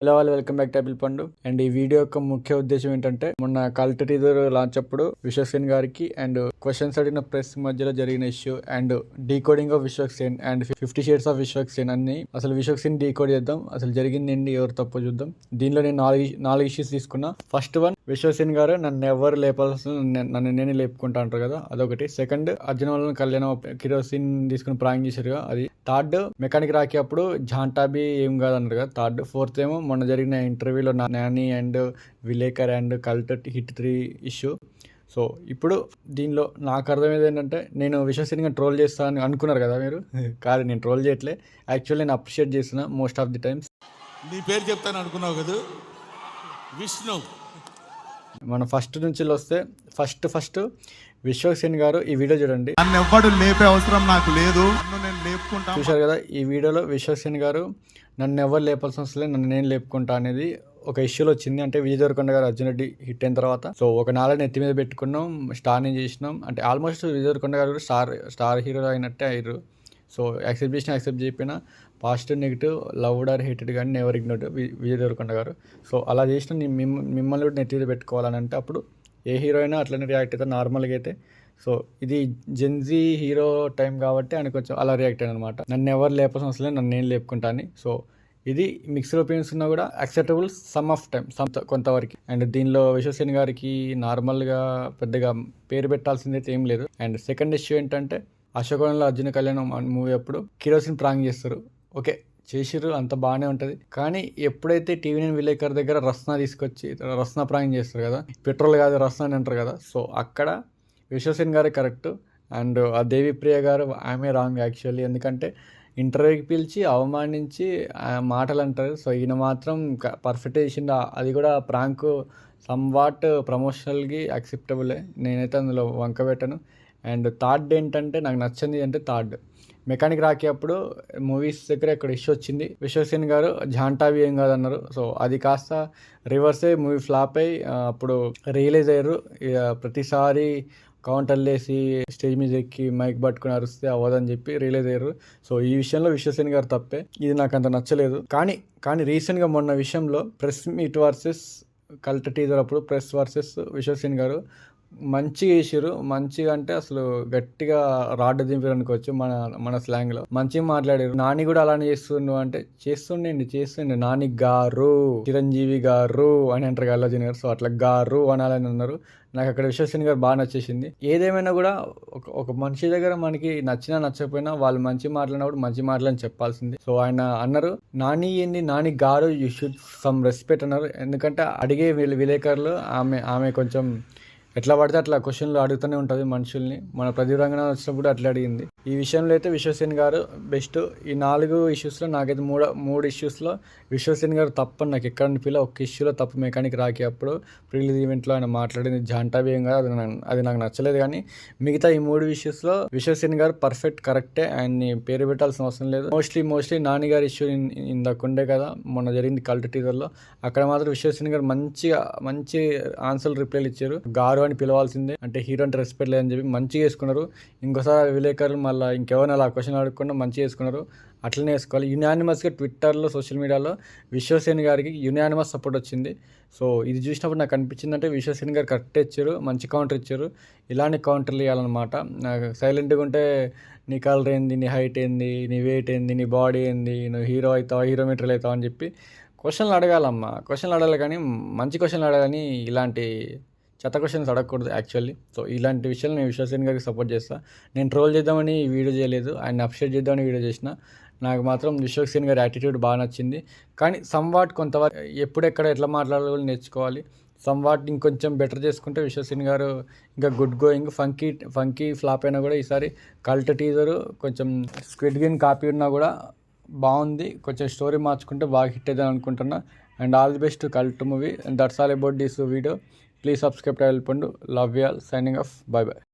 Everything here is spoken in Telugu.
హలో వాళ్ళు వెల్కమ్ బ్యాక్ టేబుల్ పండు. అండ్ ఈ వీడియో యొక్క ముఖ్య ఉద్దేశం ఏంటంటే, మొన్న కల్ట్ టీజర్ లాంచ్ అప్పుడు విశ్వక్సేన్ గారికి అండ్ క్వశ్చన్స్ అడిగిన ప్రెస్ మధ్యలో జరిగిన issue and decoding of Vishwaksen and 50 shades of Vishwaksen అన్ని అసలు విశ్వక్సేన్ డీకోడ్ చేద్దాం. అసలు జరిగింది ఏంటి, ఎవరు తప్పు చూద్దాం. దీనిలో నేను నాలుగు ఇష్యూస్ తీసుకున్నా. ఫస్ట్ వన్, విశ్వక్సేన్ గారు నన్ను ఎవరు లేపాల్సిన నన్ను నేను లేపుకుంటా అంటారు కదా, అదొకటి. సెకండ్, అర్జున్ వల్ల కళ్యాణ్ కిరోసిన్ తీసుకుని ప్రాంక్ చేశారు కదా, అది. థర్డ్, మెకానిక్ రాకి అప్పుడు జాంటాబీ ఏం కాదన్నారు కదా, థర్డ్. ఫోర్త్ ఏమో మొన్న జరిగిన ఇంటర్వ్యూలో నాని అండ్ విలేకర్ and cult hit 3 issue. So ఇప్పుడు దీనిలో నాకు అర్థమైంది ఏంటంటే, నేను విశ్వసనీయంగా ట్రోల్ చేస్తాను అనుకున్నారు కదా మీరు. కాదు, నేను ట్రోల్ చేయట్లే. యాక్చువల్లీ నేను అప్రిషియేట్ చేస్తున్నా మోస్ట్ ఆఫ్ ది టైమ్స్. నీ పేరు చెప్తాను అనుకున్నావు కదా, విష్ణు. మనం ఫస్ట్ నుంచి వస్తే ఫస్ట్ విశ్వక్సేన్ గారు ఈ వీడియో చూడండి. నన్ను ఎవ్వడు లేపే అవసరం నాకు లేదు, నేను లేపుకుంటా. చూశారు కదా, ఈ వీడియోలో విశ్వక్సేన్ గారు నన్ను ఎవరు లేపాల్సిన అవసరం లేదు, నన్ను నేను లేపుకుంటా అనేది ఒక ఇష్యూలో వచ్చింది. అంటే విజయ్ దేవరకొండ గారు అర్జున్ రెడ్డి హిట్ అయిన తర్వాత సో ఒక నాలుగు ఎత్తి మీద పెట్టుకున్నాం, స్టార్ని చేసినాం. అంటే ఆల్మోస్ట్ విజయ్ దేవరకొండ గారు కూడా స్టార్ హీరో అయినట్టే అయ్యారు. సో యాక్సెప్ట్ చేయకపోయినా positive negative loved or hated కానీ never ignored Vijay Deverakonda garu. So అలా చేసిన మిమ్మల్ని కూడా నెత్తి మీద పెట్టుకోవాలని అంటే అప్పుడు ఏ హీరో అయినా అట్లనే రియాక్ట్ అవుతారు నార్మల్గా అయితే. సో ఇది జెన్జీ హీరో టైం కాబట్టి ఆయన కొంచెం అలా రియాక్ట్ అయ్యాను అనమాట. నన్ను ఎవరు లేపాల్సిన అవసరం లేదు, నన్ను నేను లేపుకుంటా అని. సో ఇది మిక్స్డ్ ఒపీనియన్స్ ఉన్నా కూడా యాక్సెప్టబుల్ సమ్ ఆఫ్ టైం, కొంతవరకు. అండ్ దీనిలో విశ్వక్సేన్ గారికి నార్మల్గా పెద్దగా పేరు పెట్టాల్సిందైతే ఏం లేదు. అండ్ సెకండ్ ఇష్యూ ఏంటంటే, అశోకవనంలో అర్జున కళ్యాణం మూవీ అప్పుడు కిరోసిన్ ప్రాంక్ చేస్తారు. ఓకే, చేసిర్రు, అంత బాగానే ఉంటుంది. కానీ ఎప్పుడైతే టీవీ9 విలేకర్ దగ్గర రస్నా తీసుకొచ్చి రస్నా ప్రాంక్ చేస్తారు కదా, పెట్రోల్ కాదు రస్నా అని అంటారు కదా, సో అక్కడ విశ్వక్సేన్ గారే కరెక్ట్ అండ్ ఆ దేవిప్రియ గారు ఆమె రాంగ్ యాక్చువల్లీ. ఎందుకంటే ఇంటర్వ్యూకి పిలిచి అవమానించి మాటలు అంటారు. సో ఈయన మాత్రం పర్ఫెక్ట్ చేసిండు. అది కూడా ప్రాంక్ సమ్వాట్ ప్రమోషనల్కి యాక్సెప్టబులే, నేనైతే అందులో వంక పెట్టను. అండ్ థర్డ్ ఏంటంటే, నాకు నచ్చింది అంటే థర్డ్, మెకానిక్ రాకి అప్పుడు మూవీస్ దగ్గర ఇక్కడ ఇష్యూ వచ్చింది. విశ్వక్సేన్ గారు జాంటావి ఏం కాదన్నారు. సో అది కాస్త రివర్సే మూవీ ఫ్లాప్ అయ్యి అప్పుడు రియలైజ్ అయ్యారు. ప్రతిసారి కౌంటర్లు వేసి స్టేజ్ మీద ఎక్కి మైక్ పట్టుకుని అరిస్తే అవ్వదని చెప్పి రియలైజ్ అయ్యారు. సో ఈ విషయంలో విశ్వక్సేన్ గారు తప్పే, ఇది నాకు అంత నచ్చలేదు. కానీ రీసెంట్గా మొన్న విషయంలో press meet versus cult teaser అప్పుడు ప్రెస్ వర్సెస్ విశ్వక్సేన్ గారు మంచిగా వేసారు. మంచిగా అంటే అసలు గట్టిగా రాడ్ దింపారు అనుకోవచ్చు మన స్లాంగ్లో. మంచిగా మాట్లాడారు. నాని కూడా అలానే చేస్తుండు అంటే చేస్తుండే నాని గారు, చిరంజీవి గారు అని అంటారు అల్లు అర్జున్ గారు. సో అట్లా గారు అనాలని అన్నారు. నాకు అక్కడ విశ్వక్సేన్ గారు బాగా నచ్చేసింది. ఏదేమైనా కూడా ఒక మనిషి దగ్గర మనకి నచ్చినా నచ్చకపోయినా వాళ్ళు మంచి మాట్లాడినప్పుడు మంచి మాటలని చెప్పాల్సింది. సో ఆయన అన్నారు, నాని ఏంది నాని గారు, యూ షుడ్ సమ్ రెస్పెక్ట్ అన్నారు. ఎందుకంటే అడిగే విలేకరులు ఆమె కొంచెం ఎట్లా పడితే అట్లా క్వశ్చన్లు అడుగుతూనే ఉంటుంది మనుషుల్ని. మన ప్రదీప్ రంగనాథ్ వచ్చినప్పుడు అట్లా అడిగింది. ఈ విషయంలో అయితే విశ్వక్సేన్ గారు బెస్ట్. ఈ 4 ఇష్యూస్లో నాకైతే మూడు ఇష్యూస్లో విశ్వక్సేన్ గారు తప్పని నాకు ఎక్కడ అనిపించలే. ఒక ఇష్యూలో తప్పు మెకానిక్ రాకి అప్పుడు ప్రీలీజ్ ఈవెంట్లో ఆయన మాట్లాడింది జాంటాబీ ఏం కాదు, అది నాకు నచ్చలేదు. కానీ మిగతా ఈ 3 ఇష్యూస్లో విశ్వక్సేన్ గారు పర్ఫెక్ట్ కరెక్టే, ఆయన్ని పేరు పెట్టాల్సిన అవసరం లేదు. మోస్ట్లీ నాని గారి ఇష్యూ ఇందాకుండే కదా మొన్న జరిగింది కల్ట్ టీజర్లో, అక్కడ మాత్రం విశ్వక్సేన్ గారు మంచి ఆన్సర్లు రిప్లైలు ఇచ్చారు. గారు అని పిలవాల్సిందే, అంటే హీరో అంటే రెస్పెక్ట్ లేదని చెప్పి మంచిగా వేసుకున్నారు. ఇంకోసారి విలేకరులు మళ్ళీ ఇంకెవరైనా అలా క్వశ్చన్ అడగకుండా మంచిగా వేసుకున్నారు. అట్లనే వేసుకోవాలి. యునానిమస్గా ట్విట్టర్లో సోషల్ మీడియాలో విశ్వక్సేన్ గారికి యునానిమస్ సపోర్ట్ వచ్చింది. సో ఇది చూసినప్పుడు నాకు అనిపించింది అంటే విశ్వక్సేన్ గారు కరెక్ట్ ఇచ్చారు, మంచి కౌంటర్ ఇచ్చారు. ఇలానే కౌంటర్లు ఇవ్వాలన్నమాట. నాకు సైలెంట్గా ఉంటే నీ కలర్ ఏంది, నీ హైట్ ఏంది, నీ వెయిట్ ఏంది, నీ బాడీ ఏంది, నువ్వు హీరో అవుతావా, హీరో మెటీరియల్ అవుతావా అని చెప్పి క్వశ్చన్లు అడగాలమ్మా. క్వశ్చన్లు అడగాలి కానీ మంచి క్వశ్చన్లు అడగాలని ఇలాంటి చెత్త క్వశ్చన్స్ అడగకూడదు యాక్చువల్లీ. సో ఇలాంటి విషయాలు నేను విశ్వక్సేన్ గారికి సపోర్ట్ చేస్తాను. నేను ట్రోల్ చేద్దామని వీడియో చేయలేదు, ఆయన అప్షేట్ చేద్దామని వీడియో చేసిన. నాకు మాత్రం విశ్వక్సేన్ గారి యాటిట్యూడ్ బాగా నచ్చింది. కానీ సమ్వాట్ కొంతవరకు ఎప్పుడెక్కడ ఎట్లా మాట్లాడాలో నేర్చుకోవాలి. సమ్వాట్ ఇంకొంచెం బెటర్ చేసుకుంటే విశ్వక్సేన్ గారు ఇంకా గుడ్ గోయింగ్. ఫంకీ ఫ్లాప్ అయినా కూడా ఈసారి కల్ట్ టీజరు కొంచెం స్క్విడ్ గేమ్ కాపీ ఉన్నా కూడా బాగుంది. కొంచెం స్టోరీ మార్చుకుంటే బాగా హిట్ అవుతుంది అనుకుంటున్నా. And all the best cult movie. And that's all about this video. Please subscribe to Table Pandu. Love you all. Signing off. Bye bye.